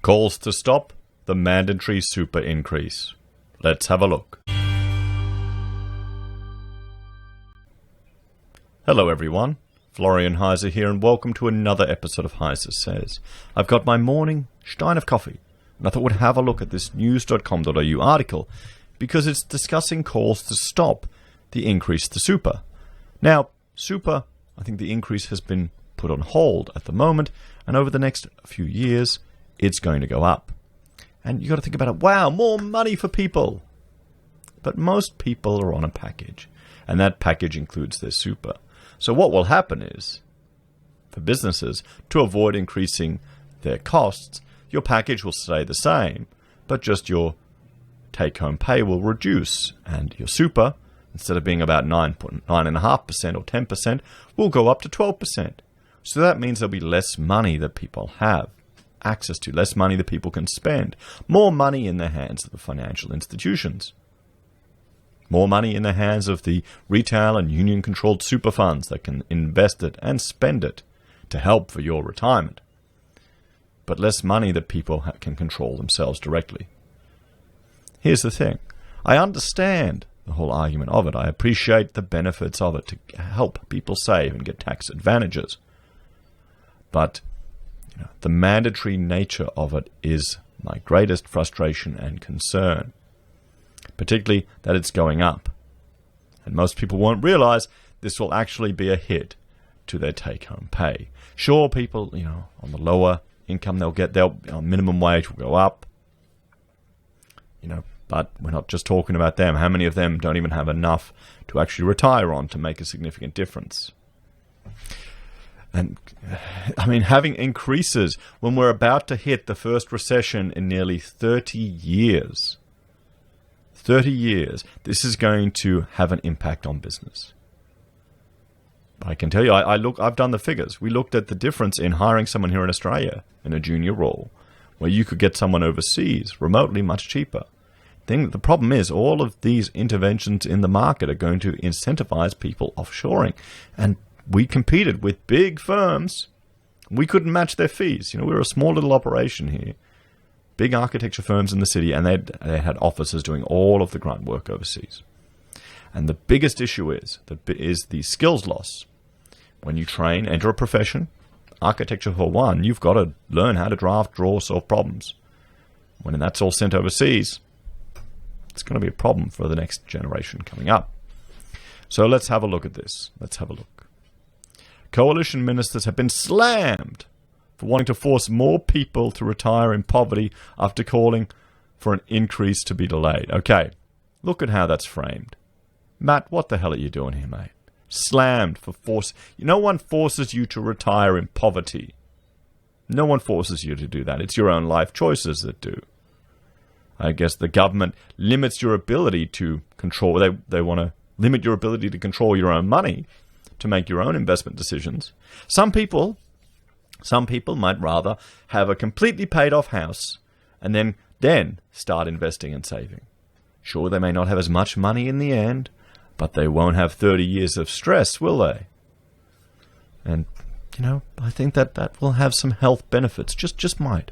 Calls to stop the mandatory super increase. Let's have a look. Hello everyone, Florian.heise here, and welcome to another episode of HeiseSays. I've got my morning stein of coffee, and I thought we'd have a look at this news.com.au article because it's discussing calls to stop the increase to super. Now, super, I think the increase has been put on hold at the moment, and over the next few years, it's going to go up. And you got to think about it. Wow, more money for people. But most people are on a package, and that package includes their super. So what will happen is, for businesses, to avoid increasing their costs, your package will stay the same, but just your take-home pay will reduce, and your super, instead of being about 9.5% or 10%, will go up to 12%. So that means there'll be less money that people have access to, less money that people can spend, more money in the hands of the financial institutions, more money in the hands of the retail and union-controlled super funds that can invest it and spend it to help for your retirement, but less money that people can control themselves directly. Here's the thing. I understand the whole argument of it. I appreciate the benefits of it to help people save and get tax advantages. But the mandatory nature of it is my greatest frustration and concern, particularly that it's going up. And most people won't realize this will actually be a hit to their take-home pay. Sure, people, on the lower income, their minimum wage will go up, but we're not just talking about them. How many of them don't even have enough to actually retire on to make a significant difference? And, having increases when we're about to hit the first recession in nearly 30 years. 30 years, this is going to have an impact on business. I can tell you, I've done the figures. We looked at the difference in hiring someone here in Australia in a junior role, where you could get someone overseas remotely much cheaper. The problem is all of these interventions in the market are going to incentivize people offshoring. And we competed with big firms. We couldn't match their fees. We were a small little operation here. Big architecture firms in the city, and they had offices doing all of the grunt work overseas. And the biggest issue is the skills loss. When you enter a profession, architecture for one, you've got to learn how to draft, draw, solve problems. When that's all sent overseas, it's going to be a problem for the next generation coming up. So let's have a look at this. Let's have a look. Coalition ministers have been slammed for wanting to force more people to retire in poverty after calling for an increase to be delayed. Okay, look at how that's framed. Matt, what the hell are you doing here, mate? Slammed for force. No one forces you to retire in poverty. No one forces you to do that. It's your own life choices that do. I guess the government limits your ability to control. They want to limit your ability to control your own money, to make your own investment decisions. Some people might rather have a completely paid off house and then start investing and saving. Sure, they may not have as much money in the end, but they won't have 30 years of stress, will they? And, I think that will have some health benefits. Just might.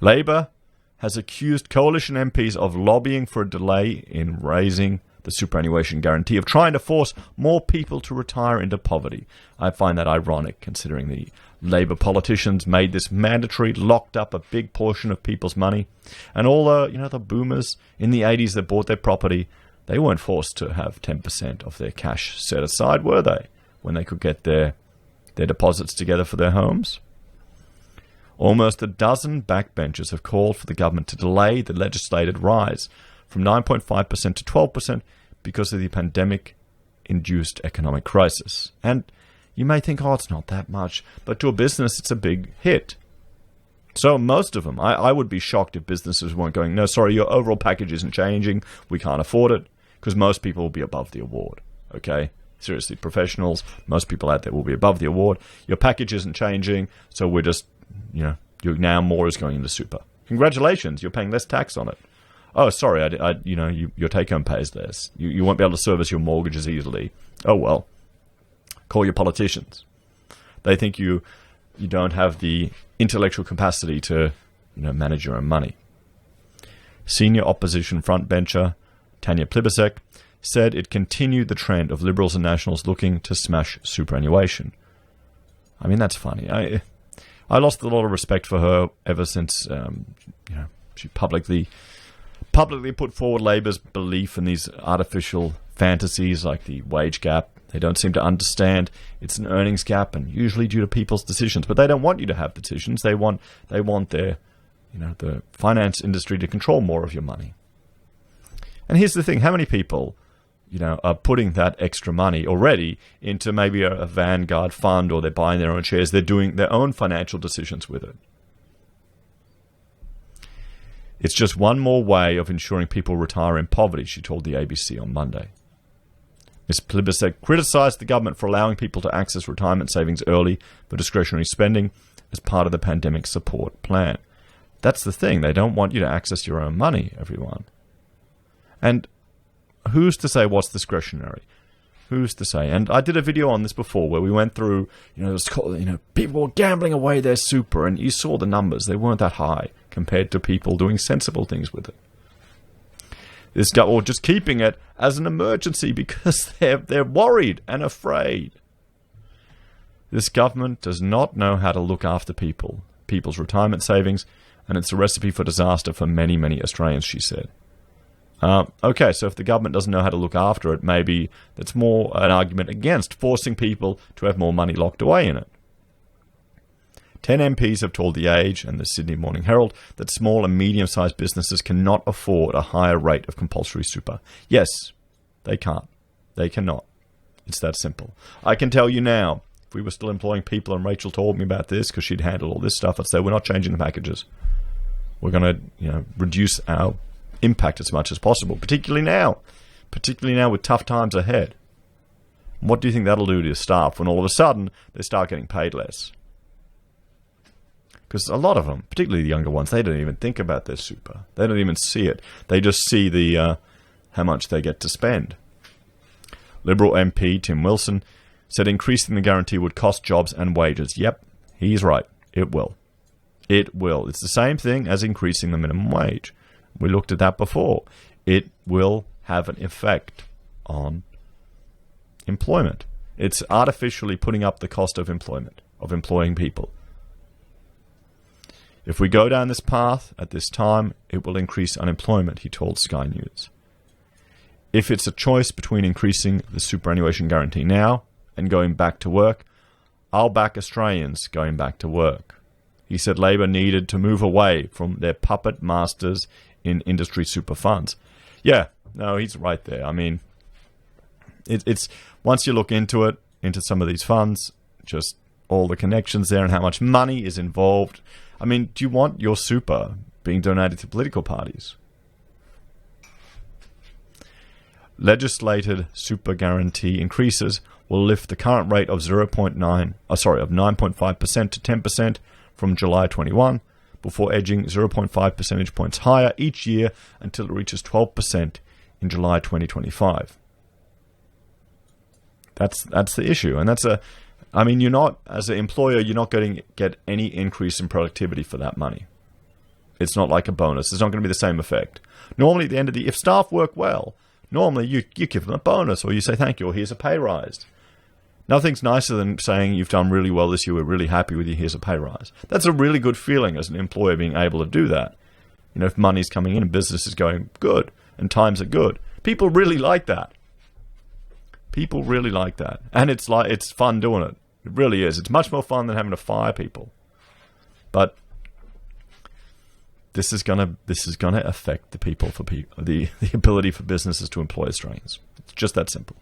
Labour has accused coalition MPs of lobbying for a delay in raising the superannuation guarantee, of trying to force more people to retire into poverty. I find that ironic, considering the Labour politicians made this mandatory, locked up a big portion of people's money. And all the boomers in the 80s that bought their property, they weren't forced to have 10% of their cash set aside, were they? When they could get their deposits together for their homes. Almost a dozen backbenchers have called for the government to delay the legislated rise from 9.5% to 12% because of the pandemic-induced economic crisis. And you may think, it's not that much, but to a business, it's a big hit. So most of them, I would be shocked if businesses weren't going, no, sorry, your overall package isn't changing, we can't afford it, because most people will be above the award, okay? Seriously, professionals, most people out there will be above the award. Your package isn't changing, so we're just, now more is going into super. Congratulations, you're paying less tax on it. Oh, sorry, your take-home pay is less. You won't be able to service your mortgages easily. Oh, well, call your politicians. They think you don't have the intellectual capacity to manage your own money. Senior opposition frontbencher Tanya Plibersek said it continued the trend of Liberals and Nationals looking to smash superannuation. I mean, that's funny. I lost a lot of respect for her ever since she publicly put forward Labor's belief in these artificial fantasies like the wage gap. They don't seem to understand it's an earnings gap, and usually due to people's decisions. But they don't want you to have decisions. They want their the finance industry to control more of your money. And here's the thing: how many people are putting that extra money already into maybe a Vanguard fund, or they're buying their own shares? They're doing their own financial decisions with it. It's just one more way of ensuring people retire in poverty, she told the ABC on Monday. Ms. Plibersek criticised the government for allowing people to access retirement savings early for discretionary spending as part of the pandemic support plan. That's the thing. They don't want you to access your own money, everyone. And who's to say what's discretionary? Who's to say? And I did a video on this before where we went through, people were gambling away their super, and you saw the numbers. They weren't that high compared to people doing sensible things with it. Or just keeping it as an emergency because they're worried and afraid. This government does not know how to look after people's retirement savings, and it's a recipe for disaster for many, many Australians, she said. Okay, so if the government doesn't know how to look after it, maybe that's more an argument against forcing people to have more money locked away in it. 10 MPs have told The Age and the Sydney Morning Herald that small and medium-sized businesses cannot afford a higher rate of compulsory super. Yes, they can't. They cannot. It's that simple. I can tell you now, if we were still employing people and Rachel told me about this because she'd handle all this stuff, I'd say we're not changing the packages. We're going to reduce our impact as much as possible, particularly now with tough times ahead. What do you think that'll do to your staff when all of a sudden they start getting paid less? Because a lot of them, particularly the younger ones, they don't even think about their super. They don't even see it. They just see the how much they get to spend. Liberal MP Tim Wilson said increasing the guarantee would cost jobs and wages. Yep, he's right. It will. It will. It's the same thing as increasing the minimum wage. We looked at that before. It will have an effect on employment. It's artificially putting up the cost of employment, of employing people. If we go down this path at this time, it will increase unemployment, he told Sky News. If it's a choice between increasing the superannuation guarantee now and going back to work, I'll back Australians going back to work. He said Labor needed to move away from their puppet masters in industry super funds. Yeah, no, he's right there. I mean, it's once you look into some of these funds, just all the connections there and how much money is involved. I mean, do you want your super being donated to political parties? Legislated super guarantee increases will lift the current rate of 9.5% to 10% from July 21, before edging 0.5 percentage points higher each year until it reaches 12% in July 2025. That's the issue, and you're not, as an employer, you're not going to get any increase in productivity for that money. It's not like a bonus. It's not going to be the same effect. Normally, at the end of if staff work well, normally you give them a bonus, or you say thank you, or here's a pay rise. Nothing's nicer than saying you've done really well this year, we're really happy with you, here's a pay rise. That's a really good feeling as an employer, being able to do that. If money's coming in and business is going good and times are good. People really like that. People really like that. And it's fun doing it. It really is. It's much more fun than having to fire people. But this is gonna affect the ability for businesses to employ Australians. It's just that simple.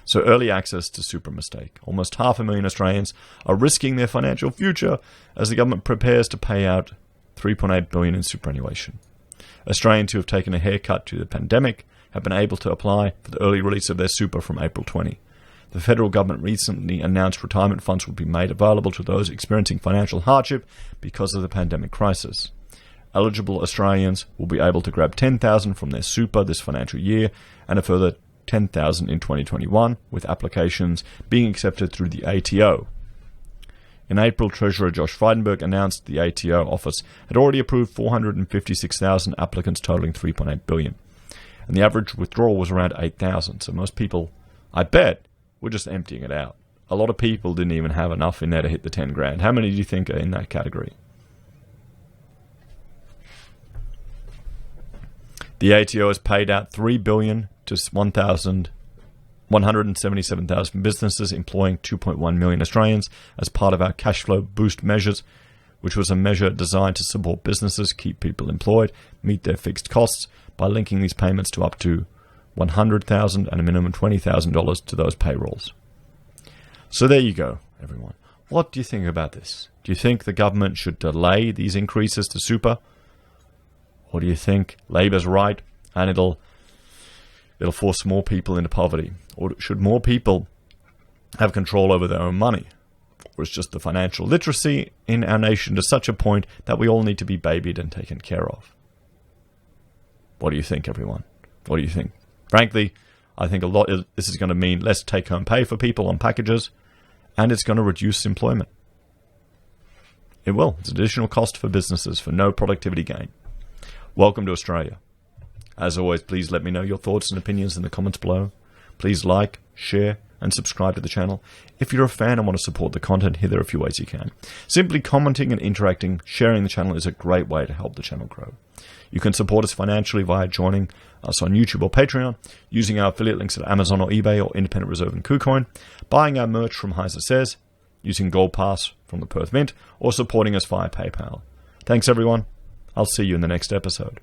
So early access to super mistake. Almost 500,000 Australians are risking their financial future as the government prepares to pay out $3.8 billion in superannuation. Australians who have taken a haircut due to the pandemic have been able to apply for the early release of their super from April 20. The federal government recently announced retirement funds would be made available to those experiencing financial hardship because of the pandemic crisis. Eligible Australians will be able to grab $10,000 from their super this financial year and a further $10,000 in 2021, with applications being accepted through the ATO. In April, Treasurer Josh Frydenberg announced the ATO office had already approved 456,000 applicants totaling $3.8 billion. And the average withdrawal was around 8,000. So most people, I bet, were just emptying it out. A lot of people didn't even have enough in there to hit the 10 grand. How many do you think are in that category? The ATO has paid out $3 billion to 177,000 businesses employing 2.1 million Australians as part of our cash flow boost measures, which was a measure designed to support businesses, keep people employed, meet their fixed costs by linking these payments to up to $100,000 and a minimum $20,000 to those payrolls. So there you go, everyone. What do you think about this? Do you think the government should delay these increases to super? Or do you think Labor's right and it'll force more people into poverty? Or should more people have control over their own money? Or is just the financial literacy in our nation to such a point that we all need to be babied and taken care of? What do you think, everyone? What do you think? Frankly, I think this is going to mean less take-home pay for people on packages, and it's going to reduce employment. It will. It's an additional cost for businesses for no productivity gain. Welcome to Australia. As always, please let me know your thoughts and opinions in the comments below. Please like, share, and subscribe to the channel. If you're a fan and want to support the content, here there are a few ways you can. Simply commenting and interacting, sharing the channel is a great way to help the channel grow. You can support us financially via joining us on YouTube or Patreon, using our affiliate links at Amazon or eBay or Independent Reserve and Kucoin, buying our merch from HeiseSays, using Gold Pass from the Perth Mint, or supporting us via PayPal. Thanks, everyone. I'll see you in the next episode.